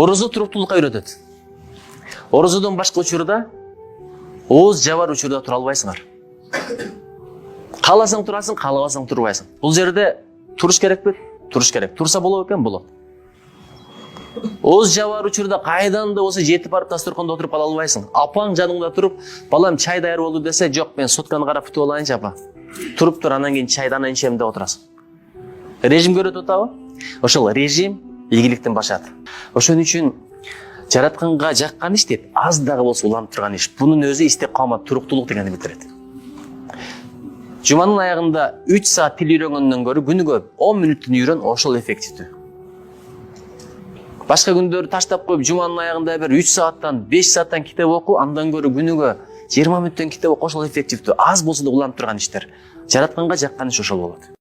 Орозо туруктуулукка үйрөтөт. Орозодон башка учурда ооз жабар учурда тура албайсыңар. Кааласаң турасың, каалабасаң турбайсың. Бул жерде туруш керекпи? Туруш керек. Турса болот экен, болот. Ооз жабар учурда кайдан да болсо жетип барып дасторкондо отуруп ала албайсың. Апаң жаныңда туруп, балам чай даяр болду десе, жок, мен сотканы карап күтүп алайынчы апа. Туруп тур, анан кийин чайды анан ичем деп отурасың. Режим көрөт атабы? Ошол режим ийгиликтин башат. Ошон үчүн жаратканга жаккан иш дейт, аз дагы болсо уланып турган иш. Бунун өзү истикамат, туруктуулук дегенди билдирет. Жуманын аягында 3 саат тил үйрөнгөндөн көрө күнүгө 10 мүнөттүн үйрөн, ошол эффективдүү. Башка күндөрү таштап коюп, жуманын аягында бир 3 сааттан 5 сааттан китеп оку, андан көрө күнүгө 20 мүнөттөн китеп оку, ошол эффективдүү. Аз болсо да уланып турган иштер. Жаратканга жаккан иш ошол болот.